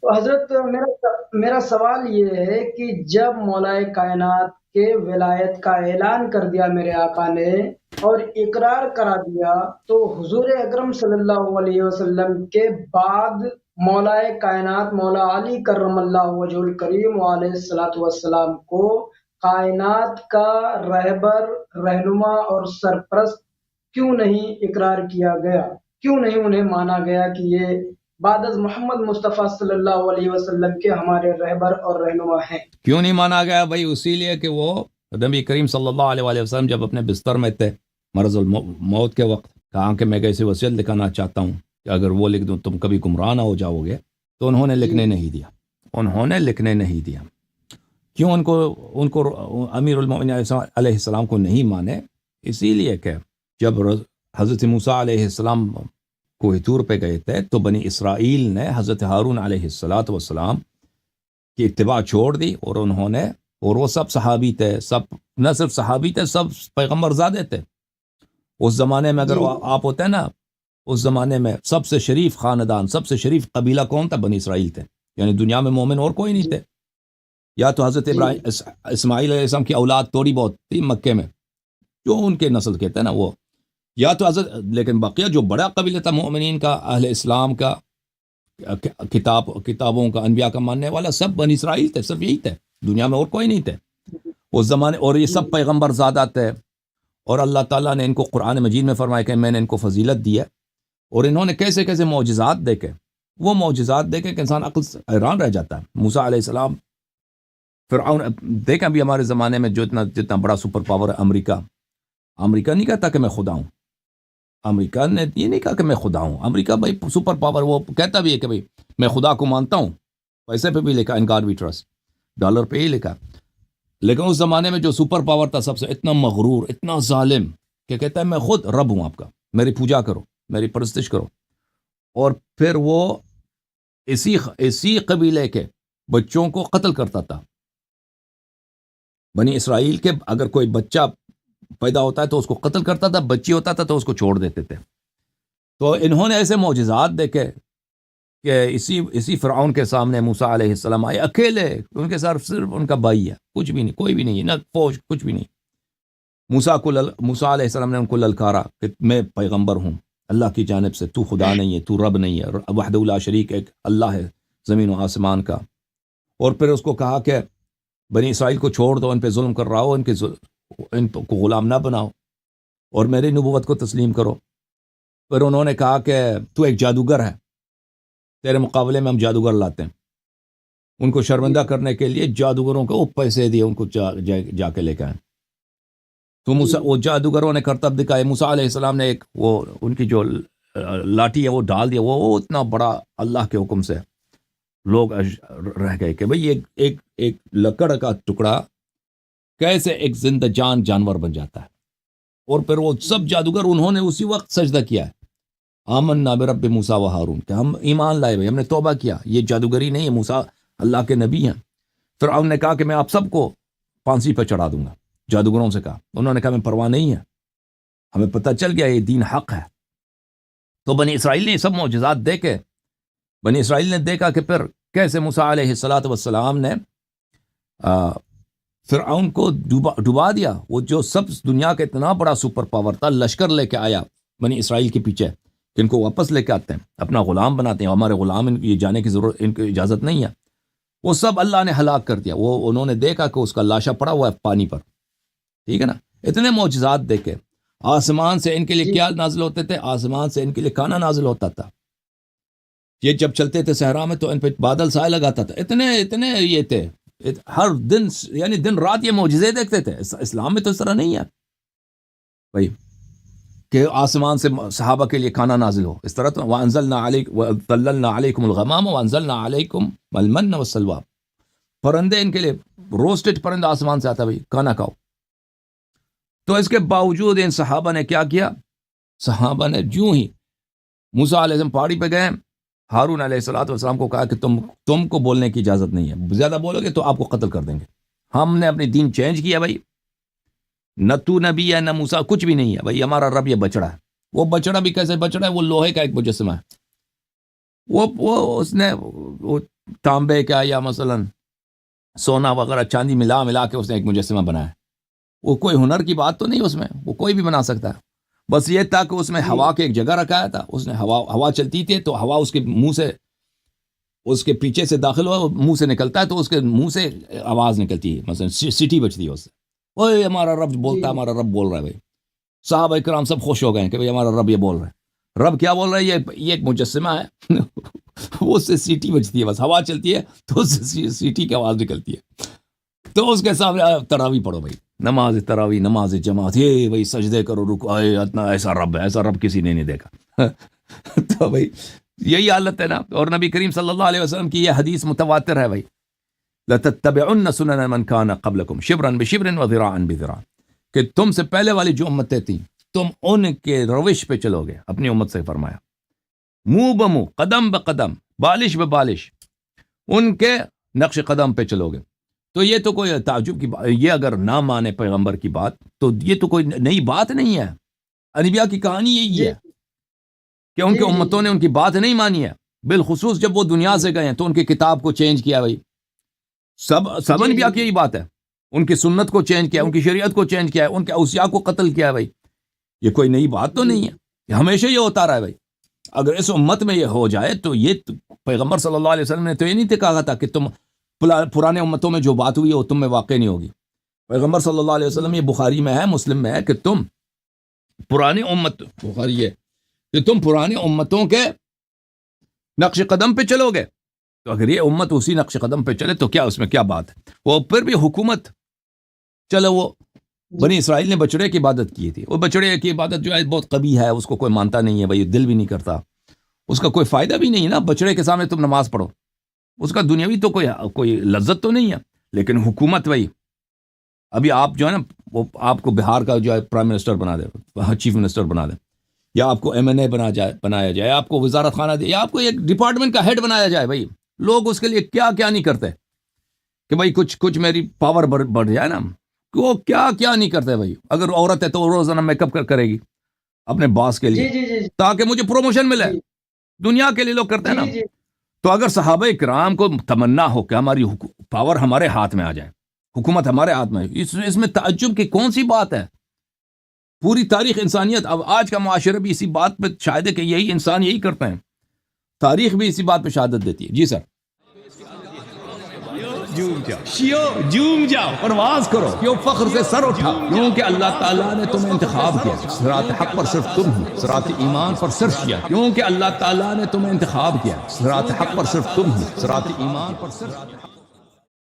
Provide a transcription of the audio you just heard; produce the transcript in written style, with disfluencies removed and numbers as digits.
تو حضرت میرا سوال یہ ہے کہ جب مولا کائنات کے ولایت کا اعلان کر دیا میرے آقا نے اور اقرار کرا دیا، تو حضور اکرم صلی اللہ علیہ وسلم کے بعد مولا کائنات مولا علی کرم اللہ وجہ الکریم علیہ الصلوۃ والسلام کو کائنات کا رہبر، رہنما اور سرپرست کیوں نہیں اقرار کیا گیا؟ کیوں نہیں انہیں مانا گیا کہ یہ بعد از محمد مصطفیٰ صلی اللہ علیہ وسلم کے ہمارے رہبر اور رہنما ہیں؟ کیوں نہیں مانا گیا بھائی؟ اسی لیے کہ وہ نبی کریم صلی اللہ علیہ وآلہ وسلم جب اپنے بستر میں تھے مرض الموت کے وقت، کہا کہ میں ایسی وصیت لکھنا چاہتا ہوں کہ اگر وہ لکھ دوں تم کبھی گمراہ نہ ہو جاؤ گے، تو انہوں نے لکھنے نہیں دیا. انہوں نے لکھنے نہیں دیا. کیوں ان کو امیر المومنین علیہ السلام کو نہیں مانے؟ اسی لیے کہ جب حضرت موسیٰ علیہ السلام کوہ طور پہ گئے تھے تو بنی اسرائیل نے حضرت ہارون علیہ السلام کی اتباع چھوڑ دی، اور انہوں نے، اور وہ سب صحابی تھے، سب نہ صرف صحابی تھے، سب پیغمبر زادے تھے. اس زمانے میں اگر آپ ہوتے نا، اس زمانے میں سب سے شریف خاندان، سب سے شریف قبیلہ کون تھا؟ بنی اسرائیل تھے. یعنی دنیا میں مومن اور کوئی نہیں تھے. یا تو حضرت اسماعیل علیہ السلام کی اولاد تھوڑی بہت تھی مکے میں، جو ان کے نسل کے تھے نا وہ، یا تو حضرت، لیکن بقیہ جو بڑا قبیلہ تھا مومنین کا، اہل اسلام کا، کتابوں کا، انبیاء کا ماننے والا، سب بنی اسرائیل تھے. صرف یہی تھے، دنیا میں اور کوئی نہیں تھے اس زمانے. اور یہ سب پیغمبر زادہ تھے، اور اللہ تعالیٰ نے ان کو قرآن مجید میں فرمایا کہ میں نے ان کو فضیلت دی ہے. اور انہوں نے کیسے کیسے معجزات دیکھے، وہ معجزات دیکھے کہ انسان عقل سے حیران رہ جاتا ہے. موسیٰ علیہ السلام، فرعون، دیکھیں ابھی ہمارے زمانے میں جو جتنا بڑا سپر پاور ہے امریکہ نہیں کہتا کہ میں خدا ہوں. امریکہ نے یہ نہیں کہا کہ میں خدا ہوں. امریکہ بھائی سپر پاور، وہ کہتا بھی ہے کہ بھائی میں خدا کو مانتا ہوں، پیسے پہ بھی لکھا in God we trust, dollar پہ ہی لکھا. لیکن اس زمانے میں جو سپر پاور تھا سب سے اتنا مغرور، اتنا ظالم، کہ کہتا ہے میں خود رب ہوں آپ کا، میری پوجا کرو، میری پرستش کرو. اور پھر وہ اسی قبیلے کے بچوں کو قتل کرتا تھا. بنی اسرائیل کے اگر کوئی بچہ پیدا ہوتا ہے تو اس کو قتل کرتا تھا، بچی ہوتا تھا تو اس کو چھوڑ دیتے تھے. تو انہوں نے ایسے معجزات دیکھے کہ اسی فرعون کے سامنے موسیٰ علیہ السلام آئے اکیلے، ان کے ساتھ صرف ان کا بھائی ہے، کچھ بھی نہیں، کوئی بھی نہیں، نہ فوج، کچھ بھی نہیں. موسیٰ علیہ السلام نے ان کو للکارا کہ میں پیغمبر ہوں اللہ کی جانب سے، تو خدا نہیں ہے، تو رب نہیں ہے، وحدہ لا شریک ایک اللہ ہے زمین و آسمان کا. اور پھر اس کو کہا کہ بنی اسرائیل کو چھوڑ دو، ان پہ ظلم کر رہا ہو، ان کو غلام نہ بناؤ، اور میری نبوت کو تسلیم کرو. پھر انہوں نے کہا کہ تو ایک جادوگر ہے، تیرے مقابلے میں ہم جادوگر لاتے ہیں. ان کو شرمندہ کرنے کے لیے جادوگروں کو وہ پیسے دیے، ان کو جا کے لے کے آئے. تو وہ جادوگروں نے کرتب دکھائے. موسیٰ علیہ السلام نے ایک وہ ان کی جو لاٹھی ہے وہ ڈال دیا، وہ اتنا بڑا اللہ کے حکم سے لوگ رہ گئے کہ بھئی ایک لکڑ کا ٹکڑا کیسے ایک زندہ جانور بن جاتا ہے. اور پھر وہ سب جادوگر انہوں نے اسی وقت سجدہ کیا ہے، آمنا برب موسیٰ و ہارون، کہ ہم ایمان لائے، بھائی ہم نے توبہ کیا، یہ جادوگری نہیں ہے، موسیٰ اللہ کے نبی ہیں. فرعون نے کہا کہ میں آپ سب کو پھانسی پہ چڑھا دوں گا، جادوگروں سے کہا. انہوں نے کہا میں پرواہ نہیں ہے، ہمیں پتہ چل گیا یہ دین حق ہے. تو بنی اسرائیل نے یہ سب معجزات دیکھے. بنی اسرائیل نے دیکھا کہ پھر کیسے موسیٰ علیہ السلام نے فرعون کو ڈبا دیا. وہ جو سب دنیا کا اتنا بڑا سپر پاور تھا، لشکر لے کے آیا بنی اسرائیل کے پیچھے کہ ان کو واپس لے کے آتے ہیں، اپنا غلام بناتے ہیں، ہمارے غلام یہ جانے کی ضرورت، ان کو اجازت نہیں ہے. وہ سب اللہ نے ہلاک کر دیا. وہ انہوں نے دیکھا کہ اس کا لاشا پڑا ہوا ہے پانی پر، ٹھیک ہے نا. اتنے معجزات دیکھے. آسمان سے ان کے لیے کیا نازل ہوتے تھے؟ آسمان سے ان کے لیے کھانا نازل ہوتا تھا. یہ جب چلتے تھے صحرا میں تو ان پہ بادل سائے لگاتا تھا. اتنے یہ تھے، ہر دن، یعنی دن رات یہ معجزے دیکھتے تھے. اسلام میں تو اس طرح نہیں ہے بھائی کہ آسمان سے صحابہ کے لیے کھانا نازل ہو. اس طرح تو وَأَنزَلْنَا عَلَيْكُمُ الْغَمَامَ وَأَنزَلْنَا عَلَيْكُمُ الْمَنَّ وَالسَّلْوَىٰ. پرندے ان کے لیے، روسٹڈ پرندہ آسمان سے آتا بھائی، کھانا کھاؤ. تو اس کے باوجود ان صحابہ نے کیا کیا؟ صحابہ نے جو ہی موسیٰ علیہ السلام پہاڑی پہ گئے، ہارون علیہ السلام کو کہا کہ تم کو بولنے کی اجازت نہیں ہے، زیادہ بولو گے تو آپ کو قتل کر دیں گے. ہم نے اپنی دین چینج کیا بھائی، نہ تو نبی ہے نہ موسیٰ، کچھ بھی نہیں ہے بھائی. ہمارا رب یہ بچڑا ہے. وہ بچڑا بھی کیسے بچڑا ہے؟ وہ لوہے کا ایک مجسمہ ہے. وہ اس نے تانبے کا یا مثلاً سونا وغیرہ چاندی ملا کے اس نے ایک مجسمہ بنایا. وہ کوئی ہنر کی بات تو نہیں اس میں, وہ کوئی بھی بنا سکتا ہے. بس یہ تھا کہ اس میں ہوا کے ایک جگہ رکھایا تھا, اس نے ہوا چلتی تھی تو ہوا اس کے منہ سے, اس کے پیچھے سے داخل ہوا, منہ سے نکلتا ہے تو اس کے منہ سے آواز نکلتی ہے, مثلا سیٹی بجتی ہے اس سے, اوے ہمارا رب بولتا ہے, ہمارا رب بول رہا ہے. بھائی صحابہ کرام سب خوش ہو گئے ہیں کہ بھائی ہمارا رب یہ بول رہا ہے. رب کیا بول رہا ہے؟ یہ ایک مجسمہ ہے وہ اس سے سیٹی بجتی ہے, بس ہوا چلتی ہے تو اس سے سیٹی کی آواز نکلتی ہے. تو اس کے سامنے تراویح پڑھو بھائی, نماز تراویح, نماز جماعت, یہ بھائی سجدے کرو, رکو, اتنا ایسا رب ہے, ایسا رب کسی نے نہیں دیکھا. تو بھائی یہی حالت ہے نا. اور نبی کریم صلی اللہ علیہ وسلم کی یہ حدیث متواتر ہے بھائی, لَتَتَّبِعُنَّ سُنَنَ مَنْ كَانَ قَبْلَكُمْ شِبْرًا بِشِبْرٍ وَذِرَاعًا بِذِرَاعٍ, کہ تم سے پہلے والی جو امتیں تھیں تم ان کے روش پہ چلو گے. اپنی امت سے فرمایا, منہ بمنہ, قدم بقدم, بالش ببالش, ان کے نقش قدم پہ چلو گے. تو یہ تو کوئی تعجب کی بات, یہ اگر نہ مانے پیغمبر کی بات تو یہ تو کوئی نئی بات نہیں ہے. انبیاء کی کہانی یہی ہے کہ ان کی امتوں نے ان کی بات نہیں مانی ہے. بالخصوص جب وہ دنیا سے گئے ہیں تو ان کی کتاب کو چینج کیا بھائی. سب انبیاء کی یہی بات ہے, ان کی سنت کو چینج کیا, ان کی شریعت کو چینج کیا, ان کے اوصیاء کو قتل کیا بھائی. یہ کوئی نئی بات تو نہیں ہے, یہ ہمیشہ یہ ہوتا رہا ہے بھائی. اگر اس امت میں یہ ہو جائے تو یہ پیغمبر صلی اللہ علیہ وسلم نے تو یہ نہیں کہا تھا کہ تم پرانے امتوں میں جو بات ہوئی ہے وہ تم میں واقع نہیں ہوگی. پیغمبر صلی اللہ علیہ وسلم, یہ بخاری میں ہے, مسلم میں ہے, کہ تم پرانی امت, بخاری ہے کہ تم پرانے امتوں کے نقش قدم پہ چلو گے. تو اگر یہ امت اسی نقش قدم پہ چلے تو کیا اس میں کیا بات ہے. وہ پھر بھی حکومت, چلو وہ بنی اسرائیل نے بچڑے کی عبادت کی تھی, وہ بچڑے کی عبادت جو ہے بہت قبیح ہے, اس کو کوئی مانتا نہیں ہے بھائی, دل بھی نہیں کرتا, اس کا کوئی فائدہ بھی نہیں ہے نا. بچڑے کے سامنے تم نماز پڑھو, اس کا دنیاوی تو کوئی لذت تو نہیں ہے. لیکن حکومت بھائی, ابھی آپ جو ہے نا, وہ آپ کو بہار کا جو ہے پرائم منسٹر بنا دے, چیف منسٹر بنا دے, یا آپ کو ایم این اے بنایا جائے, آپ کو وزارت خانہ دے, یا آپ کو ایک ڈپارٹمنٹ کا ہیڈ بنایا جائے بھائی, لوگ اس کے لیے کیا کیا نہیں کرتے کہ بھائی کچھ میری پاور بڑھ جائے نا, وہ کیا نہیں کرتے بھائی. اگر عورت ہے تو روزانہ میک اپ کرے گی اپنے باس کے لیے تاکہ مجھے پروموشن ملے. دنیا کے لیے لوگ کرتے ہیں نا. تو اگر صحابہ کرام کو تمنا ہو کہ ہماری پاور ہمارے ہاتھ میں آ جائے, حکومت ہمارے ہاتھ میں, اس میں تعجب کی کون سی بات ہے. پوری تاریخ انسانیت, اب آج کا معاشرہ بھی اسی بات پہ شاہد ہے کہ یہی انسان یہی کرتے ہیں, تاریخ بھی اسی بات پہ شہادت دیتی ہے. جی سر. جوم جاؤ, پرواز کرو, کیوں فخر سے سر اٹھا, کیونکہ اللہ تعالیٰ نے تمہیں انتخاب کیا. صراط حق پر صرف تم ہو, صراط ایمان پر صرف کیا, کیونکہ اللہ تعالیٰ نے تمہیں انتخاب کیا. صراط حق پر صرف تم ہو, صراط ایمان پر صرف